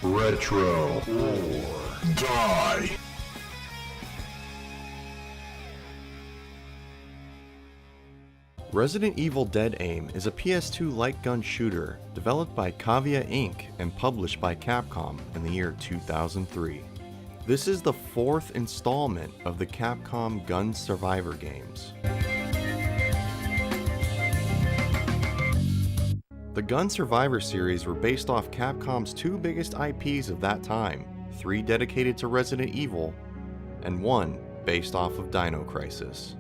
Retro or die. Resident Evil Dead Aim is a PS2 light gun shooter developed by Cavia Inc. and published by Capcom in the year 2003. This is the fourth installment of the Capcom Gun Survivor games. The Gun Survivor series were based off Capcom's two biggest IPs of that time, 3 dedicated to Resident Evil, and 1 based off of Dino Crisis.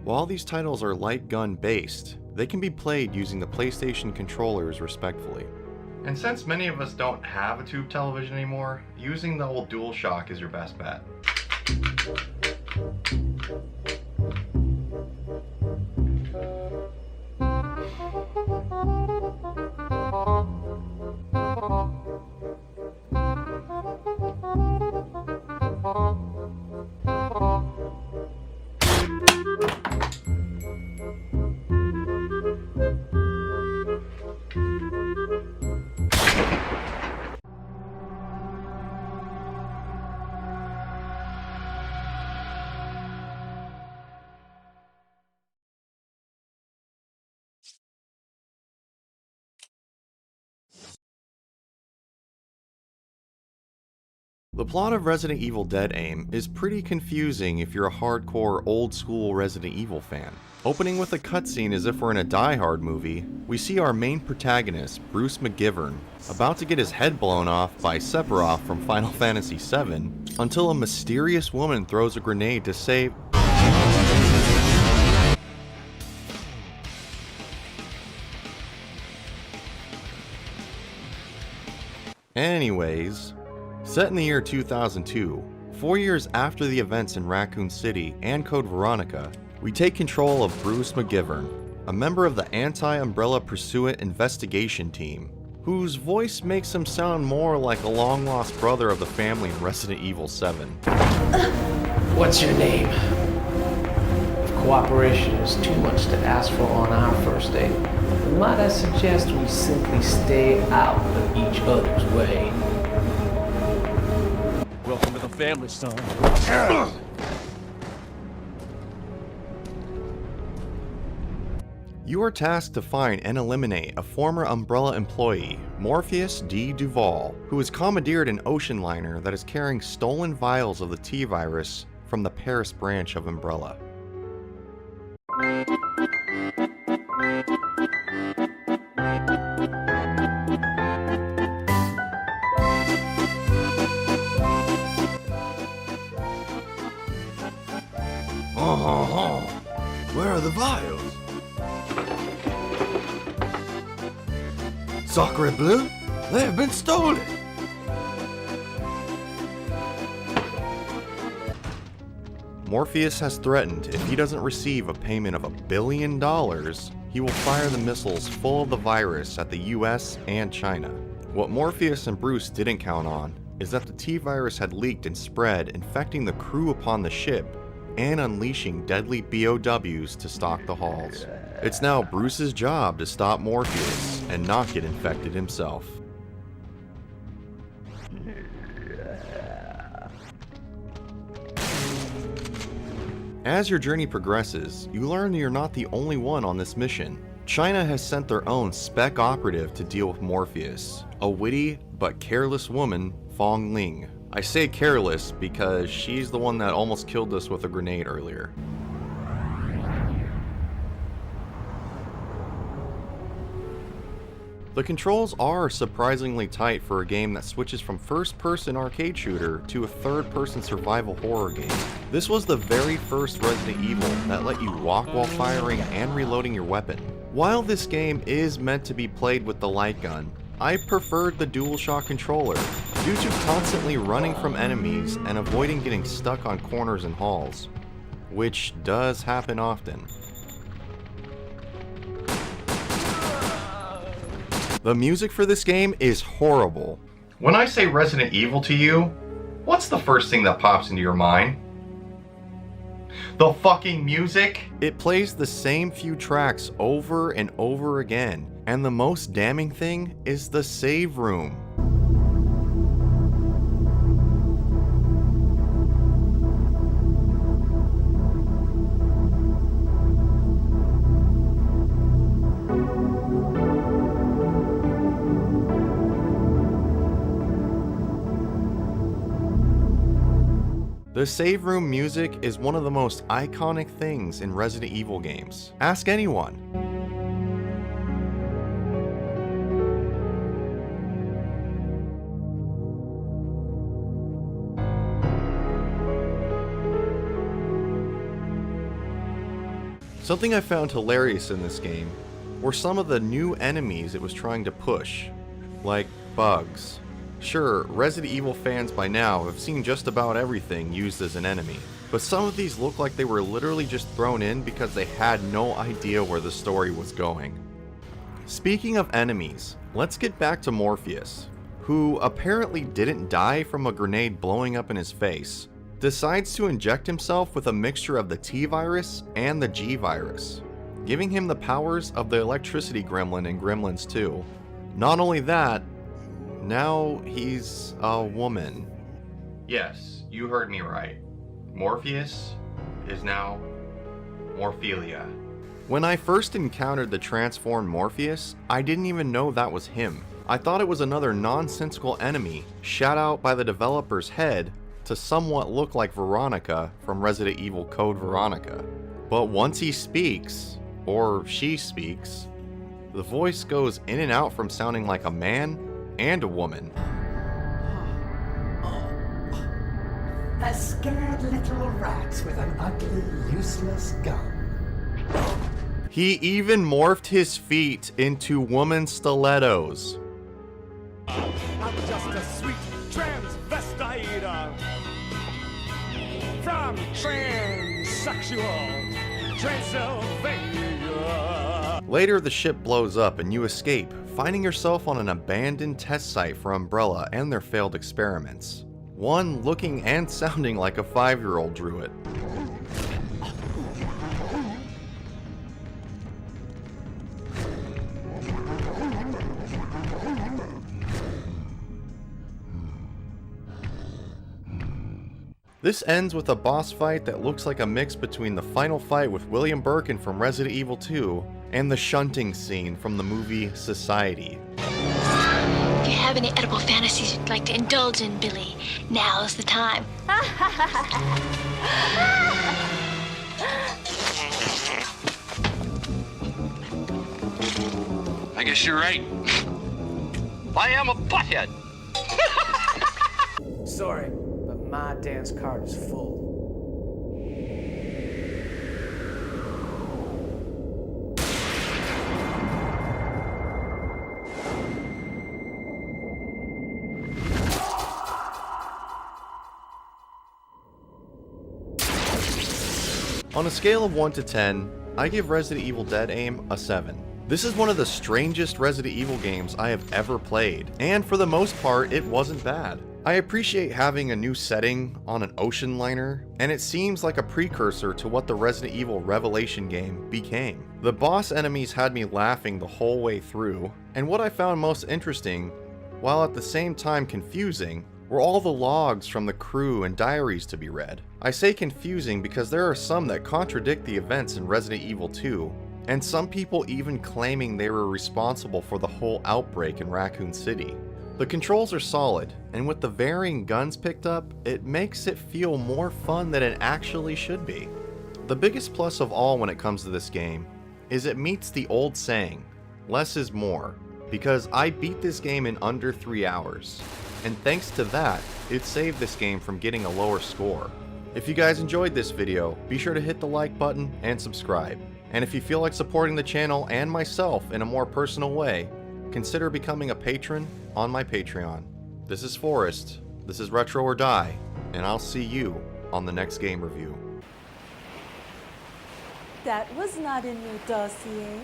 While these titles are light gun based, they can be played using the PlayStation controllers respectively. And since many of us don't have a tube television anymore, using the old DualShock is your best bet. The plot of Resident Evil Dead Aim is pretty confusing if you're a hardcore old-school Resident Evil fan. Opening with a cutscene as if we're in a Die Hard movie, we see our main protagonist, Bruce McGivern, about to get his head blown off by Sephiroth from Final Fantasy VII, until a mysterious woman throws a grenade to save... Anyways, set in the year 2002, 4 years after the events in Raccoon City and Code Veronica, we take control of Bruce McGivern, a member of the Anti-Umbrella Pursuit Investigation Team, whose voice makes him sound more like a long-lost brother of the family in Resident Evil 7. What's your name? If cooperation is too much to ask for on our first date, might I suggest we simply stay out of each other's way? Welcome to the family, son. You are tasked to find and eliminate a former Umbrella employee, Morpheus D. Duval, who has commandeered an ocean liner that is carrying stolen vials of the T-Virus from the Paris branch of Umbrella. Where are the vials? Sacre bleu? They have been stolen! Morpheus has threatened if he doesn't receive a payment of $1 billion, he will fire the missiles full of the virus at the US and China. What Morpheus and Bruce didn't count on is that the T-Virus had leaked and spread, infecting the crew upon the ship and unleashing deadly BOWs to stalk the halls. It's now Bruce's job to stop Morpheus and not get infected himself. As your journey progresses, you learn you're not the only one on this mission. China has sent their own spec operative to deal with Morpheus, a witty but careless woman, Fong Ling. I say careless because she's the one that almost killed us with a grenade earlier. The controls are surprisingly tight for a game that switches from first-person arcade shooter to a third-person survival horror game. This was the very first Resident Evil that let you walk while firing and reloading your weapon. While this game is meant to be played with the light gun, I preferred the DualShock controller due to constantly running from enemies and avoiding getting stuck on corners and halls, which does happen often. The music for this game is horrible. When I say Resident Evil to you, what's the first thing that pops into your mind? The fucking music? It plays the same few tracks over and over again, and the most damning thing is the save room. The save room music is one of the most iconic things in Resident Evil games. Ask anyone. Something I found hilarious in this game were some of the new enemies it was trying to push, like bugs. Sure, Resident Evil fans by now have seen just about everything used as an enemy, but some of these look like they were literally just thrown in because they had no idea where the story was going. Speaking of enemies, let's get back to Morpheus, who apparently didn't die from a grenade blowing up in his face. Decides to inject himself with a mixture of the T virus and the G virus, giving him the powers of the electricity gremlin in Gremlins 2. Not only that, now he's a woman. Yes, you heard me right. Morpheus is now Morphelia. When I first encountered the transformed Morpheus, I didn't even know that was him. I thought it was another nonsensical enemy shot out by the developer's head to somewhat look like Veronica from Resident Evil Code Veronica. But once he speaks, or she speaks, the voice goes in and out from sounding like a man and a woman. A scared little rat with an ugly, useless gun. He even morphed his feet into woman stilettos. I'm just a sweet transvestite from transsexual Transylvania. Later, the ship blows up and you escape, finding yourself on an abandoned test site for Umbrella and their failed experiments. One looking and sounding like a 5-year-old drew it. This ends with a boss fight that looks like a mix between the final fight with William Birkin from Resident Evil 2 and the shunting scene from the movie Society. If you have any edible fantasies you'd like to indulge in, Billy, now's the time. I guess you're right. I am a butthead. Sorry, but my dance card is full. On a scale of 1 to 10, I give Resident Evil Dead Aim a 7. This is one of the strangest Resident Evil games I have ever played, and for the most part, it wasn't bad. I appreciate having a new setting on an ocean liner, and it seems like a precursor to what the Resident Evil Revelation game became. The boss enemies had me laughing the whole way through, and what I found most interesting, while at the same time confusing, were all the logs from the crew and diaries to be read. I say confusing because there are some that contradict the events in Resident Evil 2, and some people even claiming they were responsible for the whole outbreak in Raccoon City. The controls are solid, and with the varying guns picked up, it makes it feel more fun than it actually should be. The biggest plus of all when it comes to this game is it meets the old saying, less is more, because I beat this game in under 3 hours. And thanks to that, it saved this game from getting a lower score. If you guys enjoyed this video, be sure to hit the like button and subscribe. And if you feel like supporting the channel and myself in a more personal way, consider becoming a patron on my Patreon. This is Forrest, this is Retro or Die, and I'll see you on the next game review. That was not in your dossier.